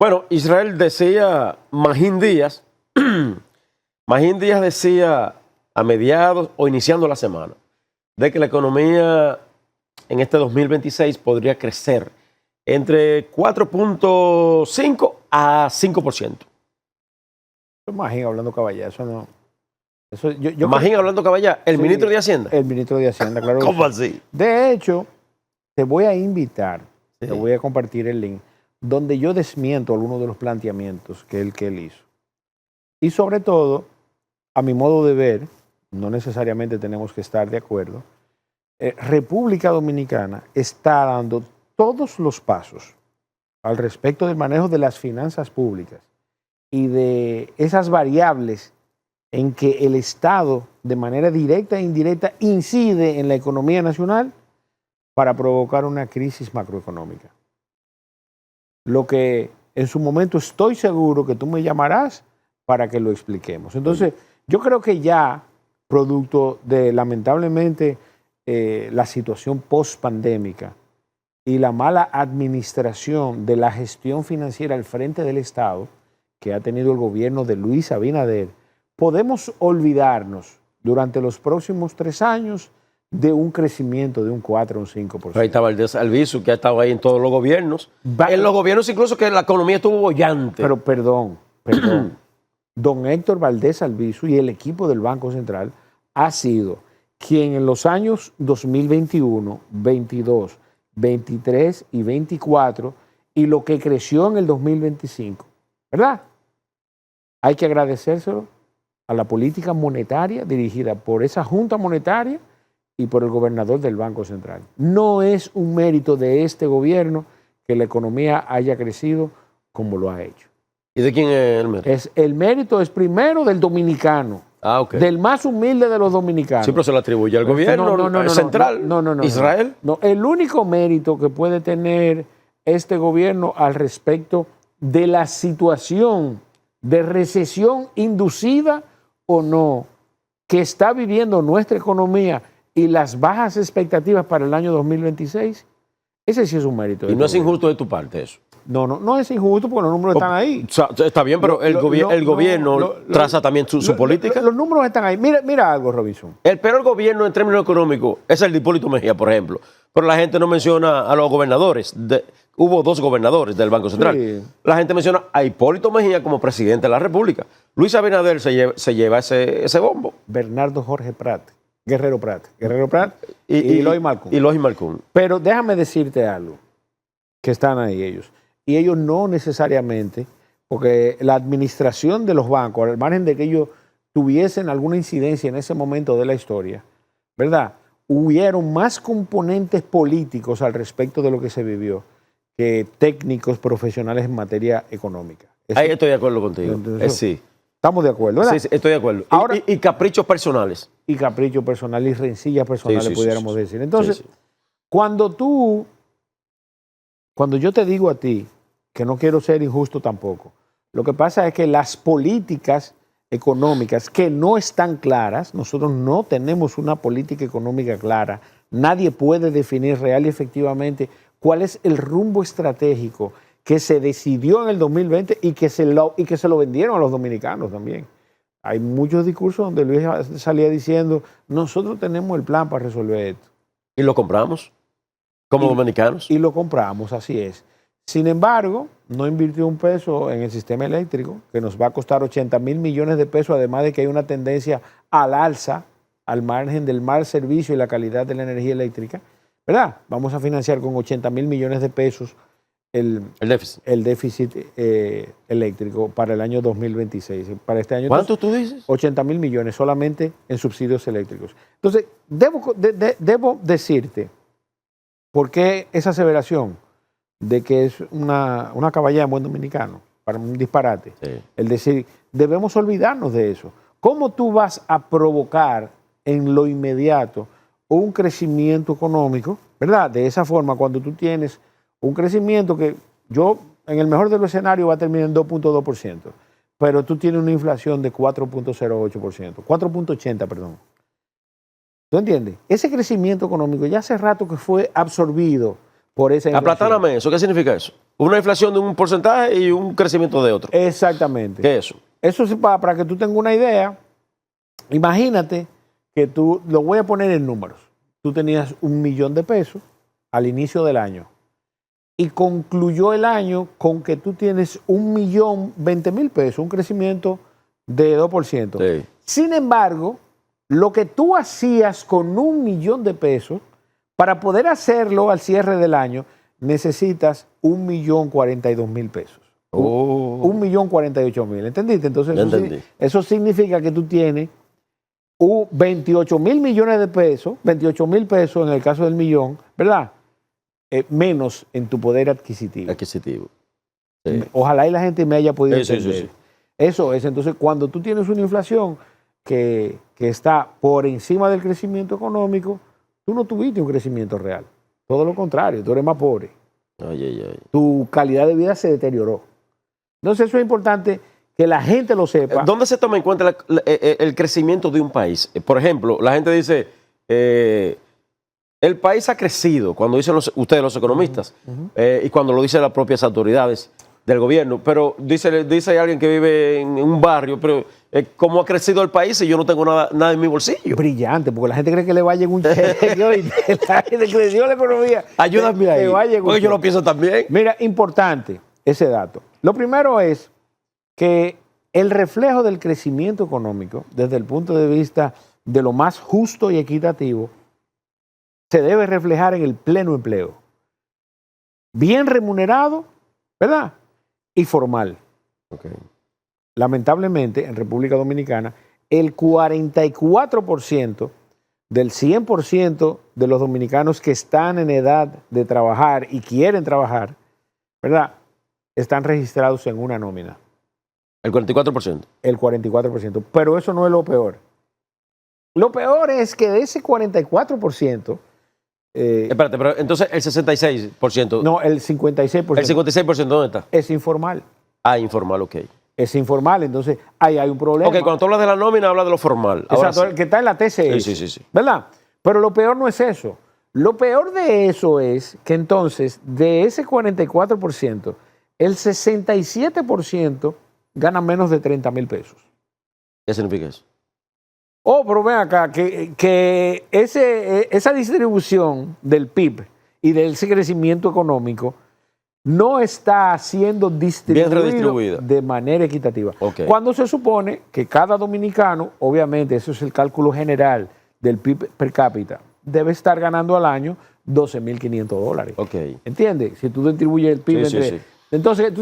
Bueno, Israel decía, Magín Díaz decía a mediados o iniciando la semana, de que la economía en este 2026 podría crecer entre 4.5 a 5%. Magín hablando caballá, eso no. Eso, Magín hablando caballá, el ministro de Hacienda. El ministro de Hacienda, claro. ¿Cómo así? De hecho, te voy a invitar, Sí. te voy a compartir el link, donde yo desmiento algunos de los planteamientos que él hizo. Y sobre todo, a mi modo de ver, no necesariamente tenemos que estar de acuerdo, República Dominicana está dando todos los pasos al respecto del manejo de las finanzas públicas y de esas variables en que el Estado, de manera directa e indirecta, incide en la economía nacional para provocar una crisis macroeconómica. Lo que en su momento estoy seguro que tú me llamarás para que lo expliquemos. Entonces, yo creo que ya, producto de, lamentablemente, la situación post-pandémica y la mala administración de la gestión financiera al frente del Estado que ha tenido el gobierno de Luis Abinader, podemos olvidarnos durante los próximos 3 años de un crecimiento de un 4 o un 5%. Ahí está Valdés Albizu, que ha estado ahí en todos los gobiernos. En los gobiernos incluso que la economía estuvo bollante. Pero perdón. Don Héctor Valdés Albizu y el equipo del Banco Central ha sido quien en los años 2021, 22, 23 y 24 y lo que creció en el 2025, ¿verdad? Hay que agradecérselo a la política monetaria dirigida por esa Junta Monetaria y por el gobernador del Banco Central. No es un mérito de este gobierno que la economía haya crecido como lo ha hecho. ¿Y de quién es el mérito? El mérito es primero del dominicano, del más humilde de los dominicanos. Siempre se le atribuye al gobierno central, Israel. No, el único mérito que puede tener este gobierno al respecto de la situación de recesión inducida o no que está viviendo nuestra economía y las bajas expectativas para el año 2026, ese sí es un mérito. Y no es injusto de tu parte eso. No es injusto porque los números están ahí. Está bien, pero el gobierno traza también su política. Los números están ahí. Mira algo, Robinson. El peor gobierno en términos económicos es el de Hipólito Mejía, por ejemplo. Pero la gente no menciona a los gobernadores. Hubo 2 gobernadores del Banco Central. Sí. La gente menciona a Hipólito Mejía como presidente de la República. Luis Abinader se lleva ese bombo. Bernardo Jorge Prat. Guerrero Prat y Eloy Malcún. Pero déjame decirte algo, que están ahí ellos. Y ellos no necesariamente, porque la administración de los bancos, al margen de que ellos tuviesen alguna incidencia en ese momento de la historia, ¿verdad? Hubieron más componentes políticos al respecto de lo que se vivió que técnicos profesionales en materia económica. Ahí estoy de acuerdo contigo. Sí. Estamos de acuerdo, ¿verdad? Sí, estoy de acuerdo. Ahora, y caprichos personales. Y caprichos personales y rencillas personales, pudiéramos decir. Entonces, cuando yo te digo a ti, que no quiero ser injusto tampoco, lo que pasa es que las políticas económicas que no están claras, nosotros no tenemos una política económica clara, nadie puede definir real y efectivamente cuál es el rumbo estratégico que se decidió en el 2020 y que se lo vendieron a los dominicanos también. Hay muchos discursos donde Luis salía diciendo, nosotros tenemos el plan para resolver esto. ¿Y lo compramos? Como dominicanos. Y lo compramos, así es. Sin embargo, no invirtió un peso en el sistema eléctrico, que nos va a costar 80,000 millones de pesos, además de que hay una tendencia al alza, al margen del mal servicio y la calidad de la energía eléctrica, ¿verdad? Vamos a financiar con 80,000 millones de pesos el déficit eléctrico para el año 2026. Para este año, ¿cuánto tú dices? 80,000 millones solamente en subsidios eléctricos. Entonces, debo decirte, ¿por qué esa aseveración de que es una caballada en buen dominicano, para un disparate? Sí. El decir, debemos olvidarnos de eso. ¿Cómo tú vas a provocar en lo inmediato un crecimiento económico, ¿verdad? De esa forma, cuando tú tienes un crecimiento que en el mejor de los escenarios va a terminar en 2.2%, pero tú tienes una inflación de 4.08%, 4.80%, perdón. ¿Tú entiendes? Ese crecimiento económico ya hace rato que fue absorbido por esa inflación. Aplatáname eso. ¿Qué significa eso? Una inflación de un porcentaje y un crecimiento de otro. Exactamente. ¿Qué es eso? Eso es para que tú tengas una idea. Imagínate que tú, lo voy a poner en números. Tú tenías $1.000.000 al inicio del año y concluyó el año con que tú tienes $1.020.000, un crecimiento de 2%. Sí. Sin embargo, lo que tú hacías con $1.000.000, para poder hacerlo al cierre del año, necesitas $1.042.000. Oh. 1.048.000, ¿entendiste? Entonces Entendí. eso significa que tú tienes 28.000 millones de pesos, 28.000 pesos en el caso del millón, ¿verdad? Menos en tu poder adquisitivo. Adquisitivo. Sí. Ojalá y la gente me haya podido Sí, entender. sí, sí. Eso es, entonces cuando tú tienes una inflación que está por encima del crecimiento económico, tú no tuviste un crecimiento real. Todo lo contrario, tú eres más pobre. Ay, ay, ay. Tu calidad de vida se deterioró. Entonces eso es importante que la gente lo sepa. ¿Dónde se toma en cuenta el crecimiento de un país? Por ejemplo, la gente dice, el país ha crecido, cuando dicen ustedes los economistas, y cuando lo dicen las propias autoridades del gobierno, pero dice alguien que vive en un barrio, pero ¿cómo ha crecido el país si yo no tengo nada en mi bolsillo? Brillante, porque la gente cree que le va a llegar un cheque. ¿Oíste? La gente creció la economía. Ayúdame ahí, porque yo lo pienso también. Mira, importante ese dato. Lo primero es que el reflejo del crecimiento económico, desde el punto de vista de lo más justo y equitativo, se debe reflejar en el pleno empleo. Bien remunerado, ¿verdad? Y formal. Okay. Lamentablemente, en República Dominicana, el 44% del 100% de los dominicanos que están en edad de trabajar y quieren trabajar, ¿verdad?, están registrados en una nómina. El 44%. El 44%. Pero eso no es lo peor. Lo peor es que de ese 44%... Espérate, pero entonces el 66%. No, el 56%. ¿El 56% dónde está? Es informal. Ah, informal, ok. Es informal, entonces ahí hay un problema. Ok, cuando tú hablas de la nómina, hablas de lo formal. Ahora Exacto, sí. el que está en la TCS. Sí. ¿Verdad? Pero lo peor no es eso. Lo peor de eso es que entonces, de ese 44%, el 67% gana menos de 30.000 pesos. ¿Qué significa eso? Oh, pero ven acá, que esa distribución del PIB y de ese crecimiento económico no está siendo distribuido de manera equitativa. Okay. Cuando se supone que cada dominicano, obviamente, eso es el cálculo general del PIB per cápita, debe estar ganando al año $12.500. Okay. ¿Entiendes? Si tú distribuyes el PIB entre... Sí. Entonces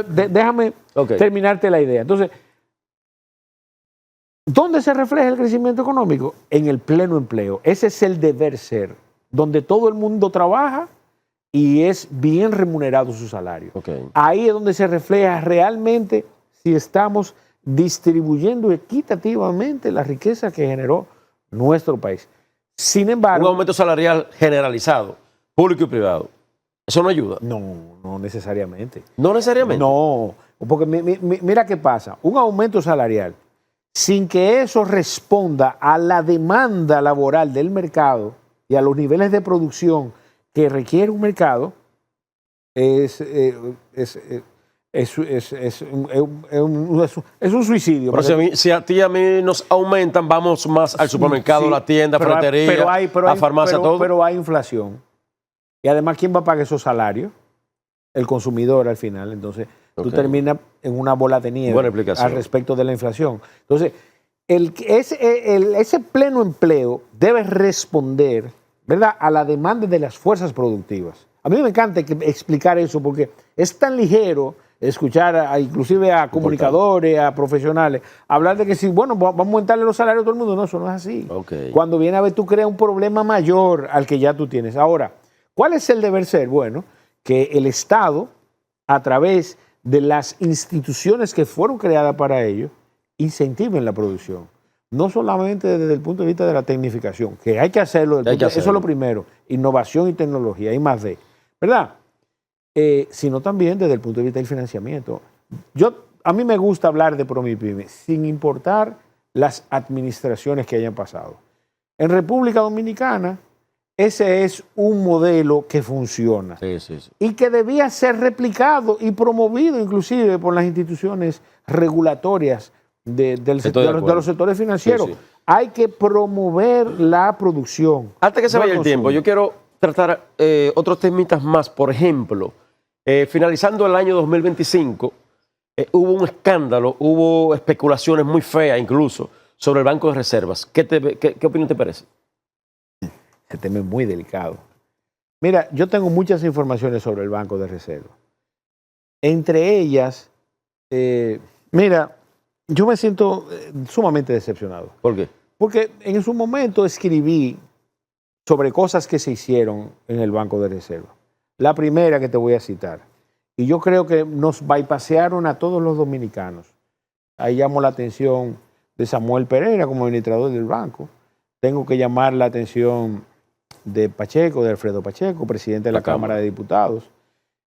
déjame terminarte la idea. Entonces, ¿dónde se refleja el crecimiento económico? En el pleno empleo. Ese es el deber ser, donde todo el mundo trabaja y es bien remunerado su salario. Okay. Ahí es donde se refleja realmente si estamos distribuyendo equitativamente la riqueza que generó nuestro país. Sin embargo... Un aumento salarial generalizado, público y privado. ¿Eso no ayuda? No necesariamente. ¿No necesariamente? No, porque mira qué pasa. Un aumento salarial, sin que eso responda a la demanda laboral del mercado y a los niveles de producción que requiere un mercado, es un suicidio. Pero si a ti y a mí nos aumentan, vamos más al supermercado, sí, la tienda, ferretería, a farmacia, todo. Pero hay inflación. Y además, ¿quién va a pagar esos salarios? El consumidor al final. Entonces, tú terminas en una bola de nieve al respecto de la inflación. Entonces, ese pleno empleo debe responder, ¿verdad?, a la demanda de las fuerzas productivas. A mí me encanta explicar eso porque es tan ligero escuchar inclusive a comunicadores, a profesionales, hablar de que si, bueno, vamos a aumentarle los salarios a todo el mundo. No, eso no es así. Okay. Cuando viene a ver, tú creas un problema mayor al que ya tú tienes. Ahora, ¿cuál es el deber ser? Bueno, que el Estado, a través de las instituciones que fueron creadas para ello, incentiven la producción. No solamente desde el punto de vista de la tecnificación, que hay que hacerlo, eso es lo primero, innovación y tecnología, y más de, ¿verdad? Sino también desde el punto de vista del financiamiento. A mí me gusta hablar de Promipyme, sin importar las administraciones que hayan pasado. En República Dominicana, ese es un modelo que funciona Sí, sí, sí. y que debía ser replicado y promovido inclusive por las instituciones regulatorias Estoy de de acuerdo. los sectores financieros. Sí, sí. Hay que promover la producción. Antes que se no vaya el tiempo, consumo. yo quiero tratar otros temitas más. Por ejemplo, finalizando el año 2025, hubo un escándalo, hubo especulaciones muy feas incluso sobre el Banco de Reservas. ¿Qué opinión te parece? Ese tema es muy delicado. Mira, yo tengo muchas informaciones sobre el Banco de Reserva. Entre ellas, mira, yo me siento sumamente decepcionado. ¿Por qué? Porque en su momento escribí sobre cosas que se hicieron en el Banco de Reserva. La primera que te voy a citar. Y yo creo que nos bypasearon a todos los dominicanos. Ahí llamo la atención de Samuel Pereira como administrador del banco. Tengo que llamar la atención de Pacheco, de Alfredo Pacheco, presidente de la Cámara de Diputados.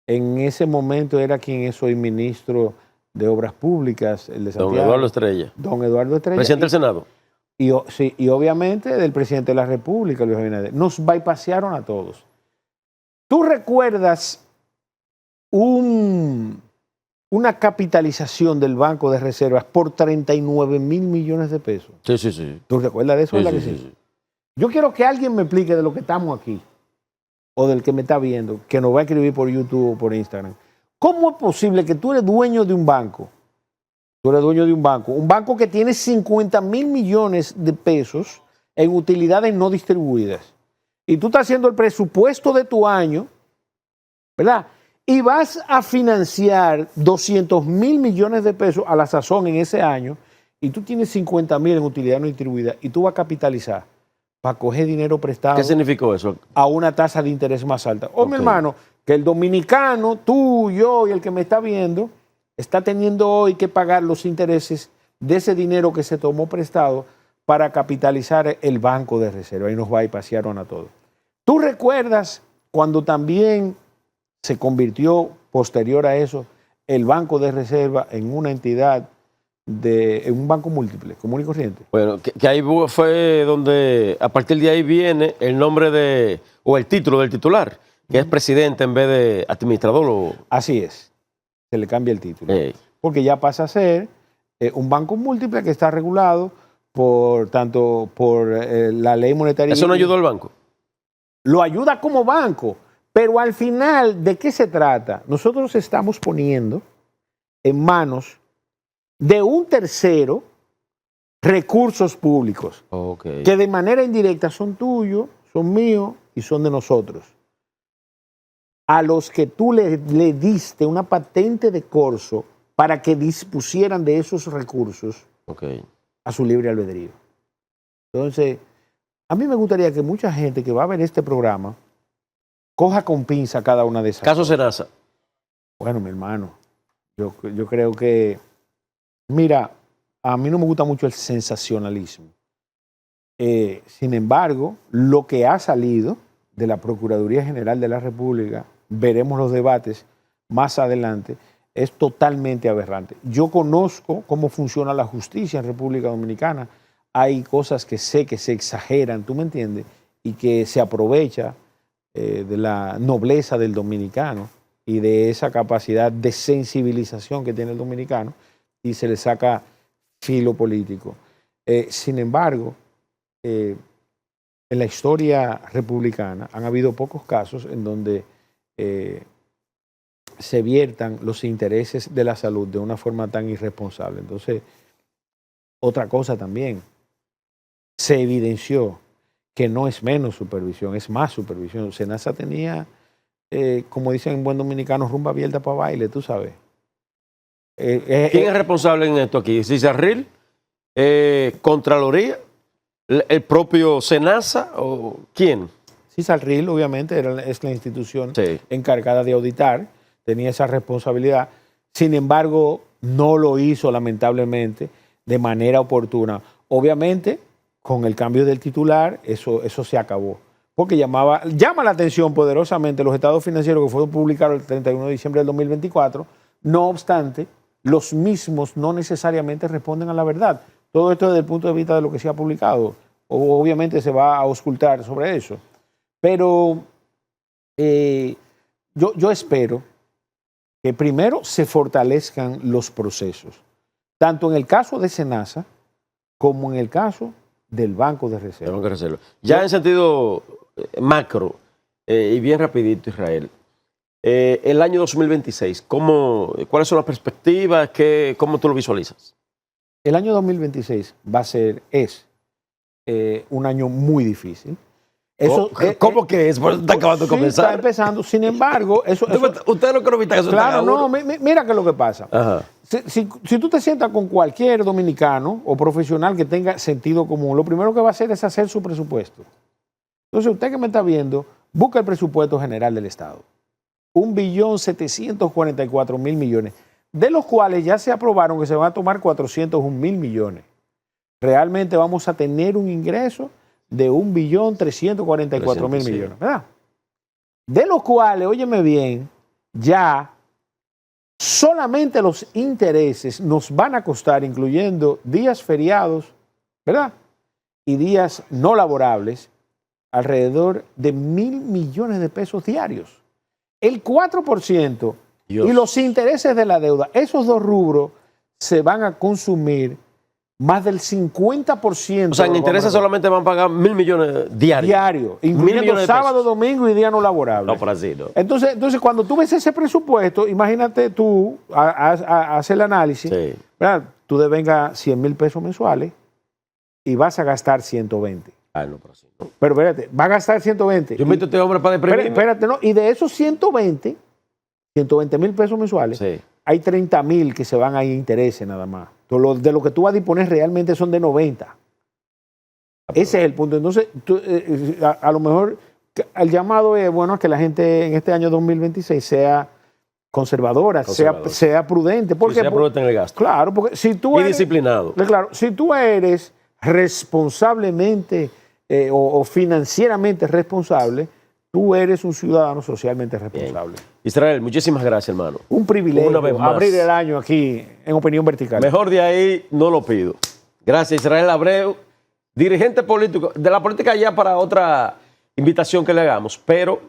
En ese momento era quien es hoy ministro de Obras Públicas, el de Santiago. Don Eduardo Estrella. Don Eduardo Estrella. Presidente del Senado. Y obviamente del presidente de la República, Luis Abinader. Nos bypasearon a todos. ¿Tú recuerdas una capitalización del Banco de Reservas por 39 mil millones de pesos? Sí, sí, sí. ¿Tú recuerdas de eso? Sí, ¿Verdad sí, que sí, sí. Yo quiero que alguien me explique de lo que estamos aquí, o del que me está viendo, que nos va a escribir por YouTube o por Instagram. ¿Cómo es posible que tú eres dueño de un banco? Tú eres dueño de un banco que tiene 50 mil millones de pesos en utilidades no distribuidas. Y tú estás haciendo el presupuesto de tu año, ¿verdad? Y vas a financiar 200 mil millones de pesos a la sazón en ese año, y tú tienes 50 mil en utilidad no distribuida, y tú vas a capitalizar para coger dinero prestado ¿Qué significó eso? a una tasa de interés más alta. O mi Ok. hermano, que el dominicano, tú, yo y el que me está viendo, está teniendo hoy que pagar los intereses de ese dinero que se tomó prestado para capitalizar el Banco de Reserva. Y nos bypasearon a todos. ¿Tú recuerdas cuando también se convirtió, posterior a eso, el Banco de Reserva en una entidad, en un banco múltiple, común y corriente? Bueno, que ahí fue donde, a partir de ahí viene el nombre o el título del titular, que es presidente en vez de administrador. Así es, se le cambia el título. Ey. Porque ya pasa a ser un banco múltiple que está regulado por la ley monetaria. ¿Eso no ayudó al banco? Lo ayuda como banco, pero al final, ¿de qué se trata? Nosotros estamos poniendo en manos de un tercero recursos públicos Okay. que de manera indirecta son tuyos, son míos y son de nosotros. A los que tú le diste una patente de corso para que dispusieran de esos recursos Okay. a su libre albedrío. Entonces, a mí me gustaría que mucha gente que va a ver este programa coja con pinza cada una de esas Caso cosas. Senasa. Bueno, mi hermano, yo creo que, mira, a mí no me gusta mucho el sensacionalismo. Sin embargo, lo que ha salido de la Procuraduría General de la República, veremos los debates más adelante, es totalmente aberrante. Yo conozco cómo funciona la justicia en República Dominicana. Hay cosas que sé que se exageran, ¿tú me entiendes? Y que se aprovecha de la nobleza del dominicano y de esa capacidad de sensibilización que tiene el dominicano y se le saca filo político. Sin embargo, en la historia republicana han habido pocos casos en donde se viertan los intereses de la salud de una forma tan irresponsable. Entonces, otra cosa también, se evidenció que no es menos supervisión, es más supervisión. Senasa tenía, como dicen en buen dominicano, rumba abierta para baile, tú sabes. ¿Quién es responsable en esto aquí? ¿Cicerril? ¿Contraloría? ¿El propio Senasa? ¿O quién? Cicerril, obviamente, es la institución Sí. encargada de auditar, tenía esa responsabilidad. Sin embargo, no lo hizo, lamentablemente, de manera oportuna. Obviamente, con el cambio del titular, eso se acabó. Porque llama la atención poderosamente los estados financieros que fueron publicados el 31 de diciembre del 2024. No obstante, los mismos no necesariamente responden a la verdad. Todo esto desde el punto de vista de lo que se ha publicado. Obviamente se va a auscultar sobre eso. Pero yo espero que primero se fortalezcan los procesos, tanto en el caso de SENASA como en el caso del Banco de Reserva. Tengo que hacerlo. Ya en sentido macro, y bien rapidito, Israel, el año 2026, ¿cuáles son las perspectivas? ¿Cómo tú lo visualizas? El año 2026 es un año muy difícil. ¿Cómo que es? Por eso está acabando de sí, comenzar. Está empezando. Sin embargo, Ustedes no creen que eso claro, está no, mira qué es lo que pasa. Ajá. Si tú te sientas con cualquier dominicano o profesional que tenga sentido común, lo primero que va a hacer es hacer su presupuesto. Entonces, usted que me está viendo, busca el presupuesto general del Estado. 1.744.000 millones, de los cuales ya se aprobaron que se van a tomar 401.000 millones. Realmente vamos a tener un ingreso de 1.344.000 millones, ¿verdad? De los cuales, óyeme bien, ya solamente los intereses nos van a costar, incluyendo días feriados, ¿verdad? Y días no laborables, alrededor de 1.000 millones de pesos diarios. El 4% Dios. Y los intereses de la deuda, esos dos rubros se van a consumir más del 50%. O sea, en intereses solamente van a pagar 1.000 millones diarios. Diario, incluyendo sábado, domingo y día no laborable. No, por así, no. Entonces, cuando tú ves ese presupuesto, imagínate tú, haz el análisis, Sí. ¿verdad? Tú devengas 100.000 pesos mensuales y vas a gastar 120. Ah, no, por así, no. Pero espérate, va a gastar 120. Yo invito a este hombre para deprimirme. Espérate, no. Y de esos 120.000 pesos mensuales, Sí. hay 30.000 que se van a intereses nada más. Entonces, de lo que tú vas a disponer realmente son de 90. Ese es el punto. Entonces, a lo mejor el llamado es, bueno, que la gente en este año 2026 sea conservadora. Sea prudente. Porque sea prudente en el gasto. Claro, porque si tú eres... Y disciplinado. Claro, si tú eres responsablemente o financieramente responsable, tú eres un ciudadano socialmente responsable. Bien. Israel, muchísimas gracias, hermano. Un privilegio Una vez más. abrir el año aquí en Opinión Vertical. Mejor de ahí no lo pido. Gracias, Israel Abreu, dirigente político. De la política ya para otra invitación que le hagamos, pero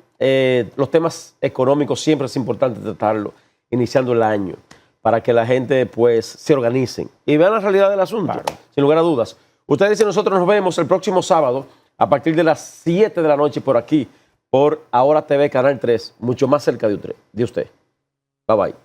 los temas económicos siempre es importante tratarlo iniciando el año para que la gente pues se organicen y vean la realidad del asunto, claro. Sin lugar a dudas. Ustedes dicen, nosotros nos vemos el próximo sábado a partir de las 7 de la noche por aquí, por Ahora TV Canal 3, mucho más cerca de usted. Bye bye.